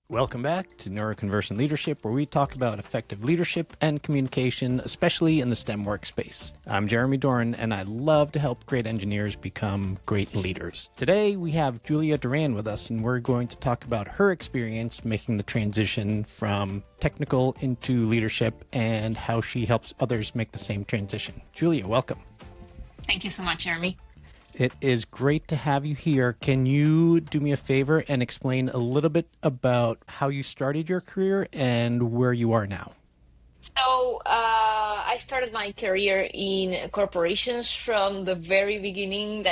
Welcome back to Neuroconversion Leadership, where we talk about effective leadership and communication, especially in the STEM workspace. I'm Julia Duran, and I love to help great engineers become great leaders. Today, we have Julia Duran with us, and we're going to talk about her experience making the transition from technical into leadership and how she helps others make the same transition. Julia, welcome. Thank you so much, Jeremy. It is great to have you here. Can you do me a favor and explain a little bit about how you started your career and where you are now? So I started my career in corporations from the very beginning,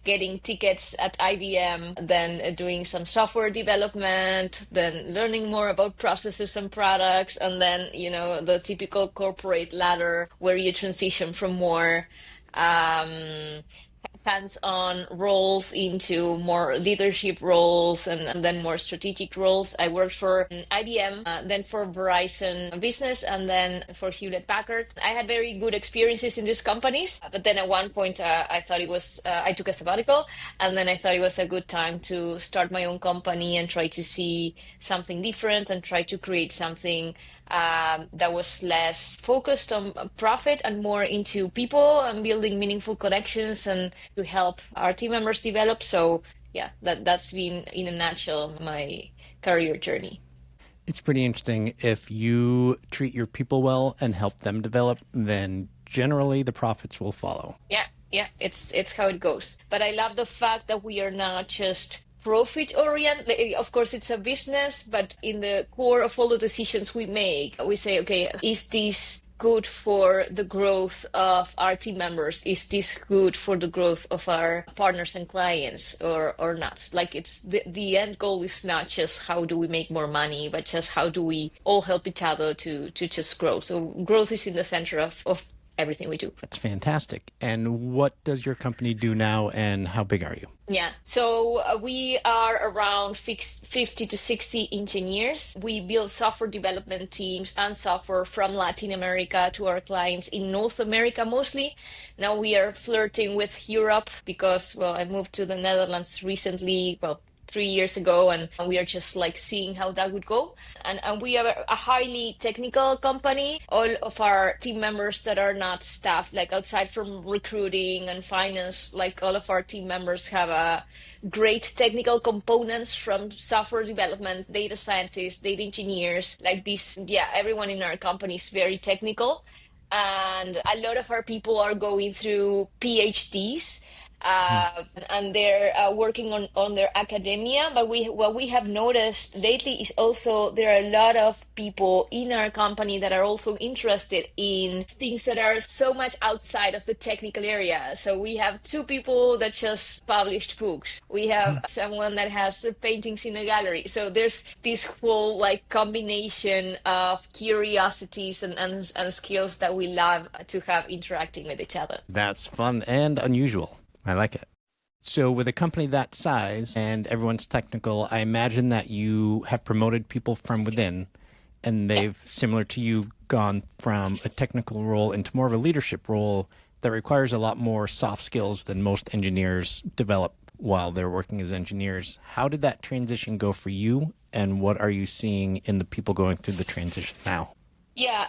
getting tickets at IBM, then doing some software development, then learning more about processes and products, and then, the typical corporate ladder where you transition from more hands-on roles into more leadership roles and then more strategic roles. I worked for IBM, then for Verizon Business, and then for Hewlett Packard. I had very good experiences in these companies, but then at one point I thought I took a sabbatical, and then I thought it was a good time to start my own company and try to see something different and try to create something that was less focused on profit and more into people and building meaningful connections and to help our team members develop. So yeah, that's been in a nutshell my career journey. It's pretty interesting. If you treat your people well and help them develop, then generally the profits will follow. Yeah, it's how it goes. But I love the fact that we are not just profit oriented. Of course, it's a business, but in the core of all the decisions we make, we say, okay, is this good for the growth of our team members? Is this good for the growth of our partners and clients or not? Like it's the end goal is not just how do we make more money, but just how do we all help each other to just grow. So growth is in the center of everything we do. That's fantastic. And what does your company do now, and how big are you? Yeah, so we are around 50 to 60 engineers. We build software development teams and software from Latin America to our clients in North America mostly. Now we are flirting with Europe because, well, I moved to the Netherlands recently, 3 years ago, and we are just like seeing how that would go. And we are a highly technical company. All of our team members that are not staff, like outside from recruiting and finance, like all of our team members have a great technical components from software development, data scientists, data engineers, like this. Yeah, everyone in our company is very technical. And a lot of our people are going through PhDs and they're working on their academia. But what we have noticed lately is also there are a lot of people in our company that are also interested in things that are so much outside of the technical area. So we have two people that just published books. We have someone that has paintings in a gallery. So there's this whole like combination of curiosities and skills that we love to have interacting with each other. That's fun and unusual. I like it. So with a company that size and everyone's technical, I imagine that you have promoted people from within, and they've, similar to you, gone from a technical role into more of a leadership role that requires a lot more soft skills than most engineers develop while they're working as engineers. How did that transition go for you, and what are you seeing in the people going through the transition now? Yeah,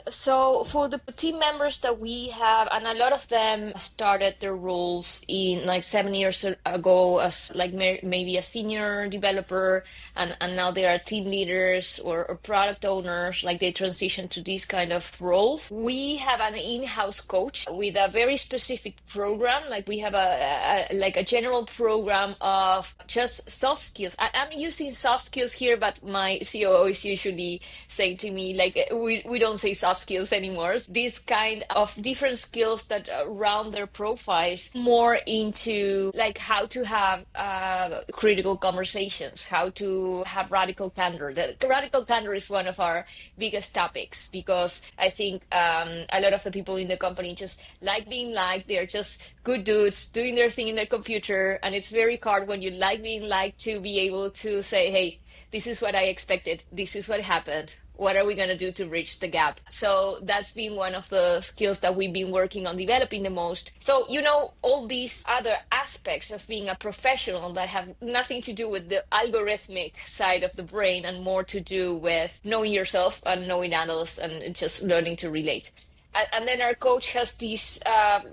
so for the team members that we have, and a lot of them started their roles in like 7 years ago as like maybe a senior developer, and now they are team leaders or product owners, like they transition to these kind of roles. We have an in-house coach with a very specific program, like we have a general program of just soft skills. I'm using soft skills here, but my COO is usually saying to me, like we don't say soft skills anymore. This kind of different skills that round their profiles more into like how to have critical conversations, how to have radical candor. The radical candor is one of our biggest topics because I think a lot of the people in the company just like being liked. They're just good dudes doing their thing in their computer, and it's very hard when you like being liked to be able to say, hey, this is what I expected, this is what happened, what are we going to do to bridge the gap? So that's been one of the skills that we've been working on developing the most. So, all these other aspects of being a professional that have nothing to do with the algorithmic side of the brain and more to do with knowing yourself and knowing others and just learning to relate. And then our coach has these,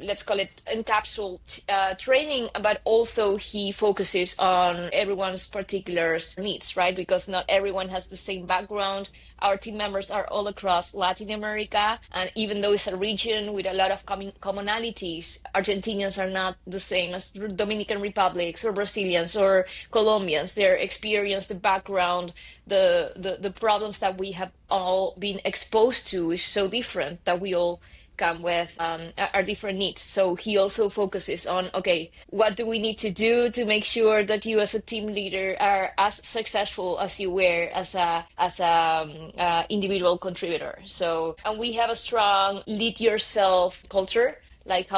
let's call it encapsulated training, but also he focuses on everyone's particular needs, right? Because not everyone has the same background. Our team members are all across Latin America, and even though it's a region with a lot of commonalities, Argentinians are not the same as Dominican Republics or Brazilians or Colombians. Their experience, the background, the problems that we have all been exposed to is so different that we all come with our different needs. So he also focuses on, okay, what do we need to do to make sure that you as a team leader are as successful as you were as a individual contributor. So, and we have a strong lead yourself culture, like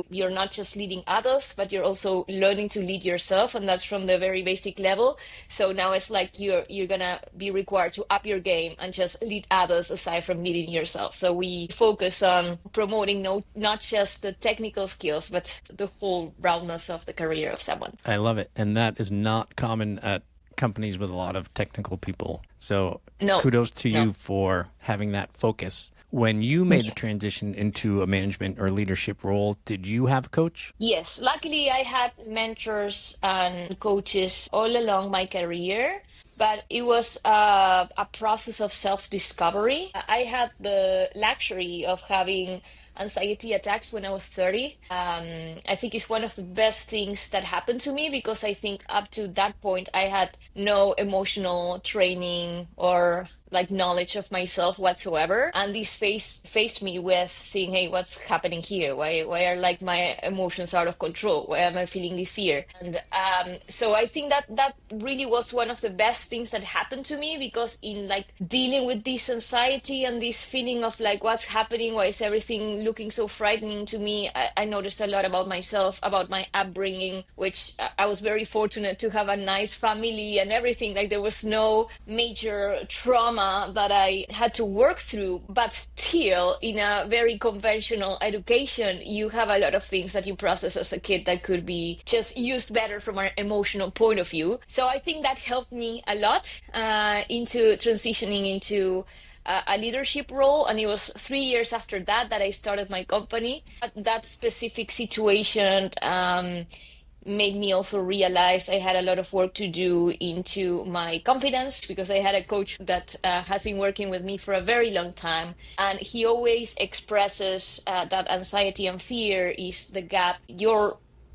you're not just leading others, but you're also learning to lead yourself. And that's from the very basic level. So now it's like you're going to be required to up your game and just lead others aside from leading yourself. So we focus on promoting not just the technical skills, but the whole roundness of the career of someone. I love it. And that is not common at companies with a lot of technical people. So kudos to you for having that focus. When you made the transition into a management or leadership role, did you have a coach? Yes. Luckily, I had mentors and coaches all along my career, but it was a process of self-discovery. I had the luxury of having anxiety attacks when I was 30. I think it's one of the best things that happened to me because I think up to that point, I had no emotional training or like knowledge of myself whatsoever. And this faced me with saying, hey, what's happening here? Why are like my emotions out of control? Why am I feeling this fear? And so I think that really was one of the best things that happened to me, because in like dealing with this anxiety and this feeling of like what's happening, why is everything looking so frightening to me, I noticed a lot about myself, about my upbringing, which I was very fortunate to have a nice family and everything. Like there was no major trauma that I had to work through, but still in a very conventional education, you have a lot of things that you process as a kid that could be just used better from an emotional point of view. So I think that helped me a lot into transitioning into a leadership role. And it was 3 years after that I started my company. That specific situation made me also realize I had a lot of work to do into my confidence, because I had a coach that has been working with me for a very long time. And he always expresses that anxiety and fear is the gap,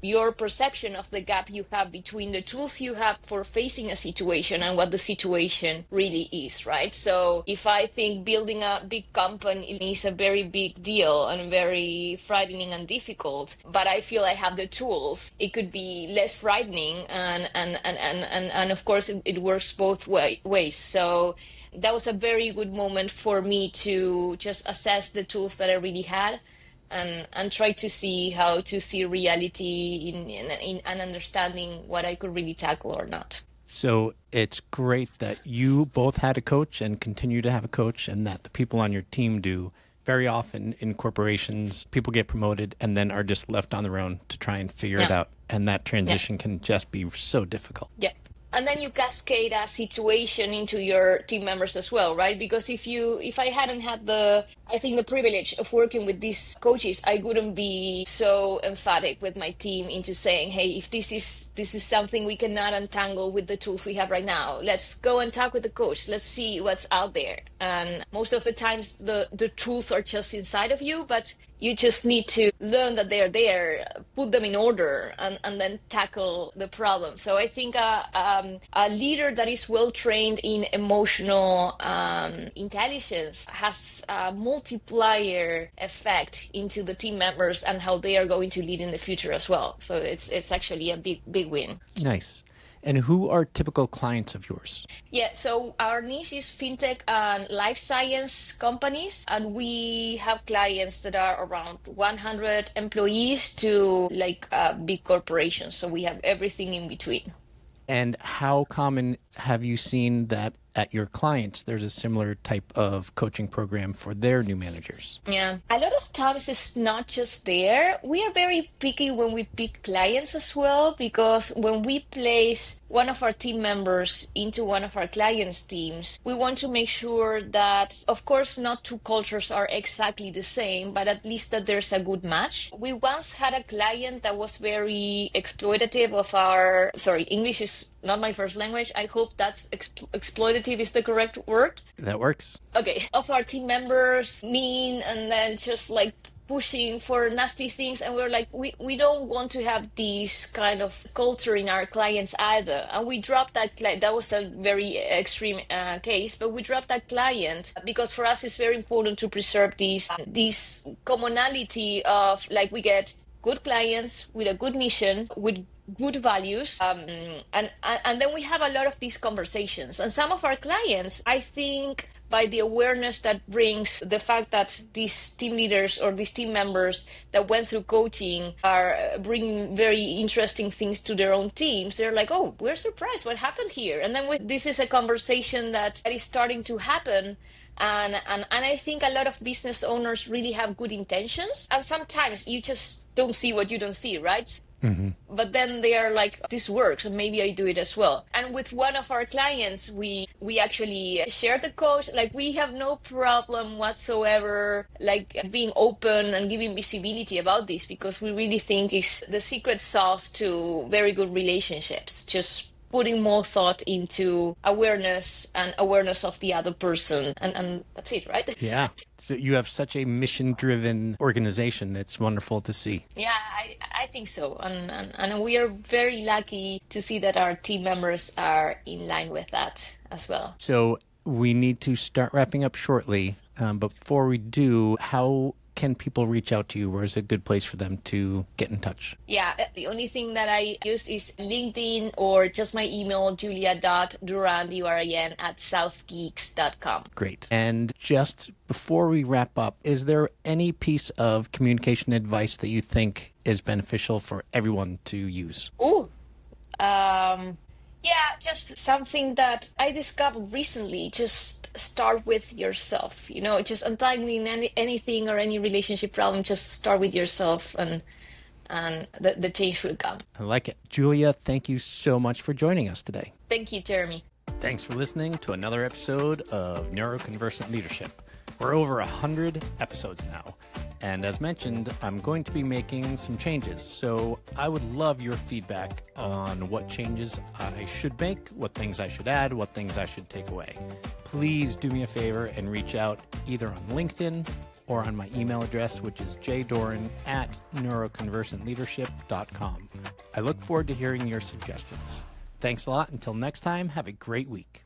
your perception of the gap you have between the tools you have for facing a situation and what the situation really is, right? So if I think building a big company is a very big deal and very frightening and difficult, but I feel I have the tools, it could be less frightening, and of course it works both ways. So that was a very good moment for me to just assess the tools that I really had, and try to see how to see reality in and understanding what I could really tackle or not. So it's great that you both had a coach and continue to have a coach, and that the people on your team do. Very often in corporations, people get promoted and then are just left on their own to try and figure it out. And that transition can just be so difficult. Yeah. And then you cascade a situation into your team members as well, right? Because if I hadn't had the privilege of working with these coaches, I wouldn't be so emphatic with my team into saying, hey, if this is something we cannot untangle with the tools we have right now, let's go and talk with the coach. Let's see what's out there. And most of the times the tools are just inside of you, but you just need to learn that they're there, put them in order, and then tackle the problem. So I think a leader that is well trained in emotional intelligence has a multiplier effect into the team members and how they are going to lead in the future as well. So it's actually a big win. Nice. And who are typical clients of yours? Yeah, so our niche is fintech and life science companies, and we have clients that are around 100 employees to like big corporations. So we have everything in between. And how common have you seen that at your clients there's a similar type of coaching program for their new managers? Yeah, a lot of times it's not just there. We are very picky when we pick clients as well, because when we place one of our team members into one of our clients' teams, we want to make sure that, of course, not two cultures are exactly the same, but at least that there's a good match. We once had a client that was very exploitative of our, sorry, English is not my first language. I hope that's exploitative is the correct word. That works. Okay, of our team members, mean, and then just like pushing for nasty things. And we're like, we don't want to have this kind of culture in our clients either. And we dropped that that was a very extreme case, but we dropped that client because for us it's very important to preserve this commonality of like we get good clients with a good mission, with good values, and then we have a lot of these conversations. And some of our clients, I think, by the awareness that brings the fact that these team leaders or these team members that went through coaching are bringing very interesting things to their own teams, they're like, oh, we're surprised, what happened here? And then this is a conversation that is starting to happen. And I think a lot of business owners really have good intentions, and sometimes you just don't see what you don't see, right? Mm-hmm. But then they are like, this works, and maybe I do it as well. And with one of our clients, we actually share the coach. Like, we have no problem whatsoever, like being open and giving visibility about this, because we really think it's the secret sauce to very good relationships. Just putting more thought into awareness and awareness of the other person. And that's it, right? Yeah. So you have such a mission-driven organization. It's wonderful to see. Yeah, I think so. And we are very lucky to see that our team members are in line with that as well. So we need to start wrapping up shortly. But before we do, how can people reach out to you? Where is a good place for them to get in touch? Yeah, the only thing that I use is LinkedIn or just my email, julia.duran, Duran, at southgeeks.com. Great. And just before we wrap up, is there any piece of communication advice that you think is beneficial for everyone to use? Yeah, just something that I discovered recently. Just start with yourself. You know, just untangling anything or any relationship problem. Just start with yourself, and the change will come. I like it. Julia, thank you so much for joining us today. Thank you, Jeremy. Thanks for listening to another episode of Neuroconversant Leadership. We're over 100 episodes now. And as mentioned, I'm going to be making some changes. So I would love your feedback on what changes I should make, what things I should add, what things I should take away. Please do me a favor and reach out either on LinkedIn or on my email address, which is jdoran@neuroconversantleadership.com. I look forward to hearing your suggestions. Thanks a lot. Until next time, have a great week.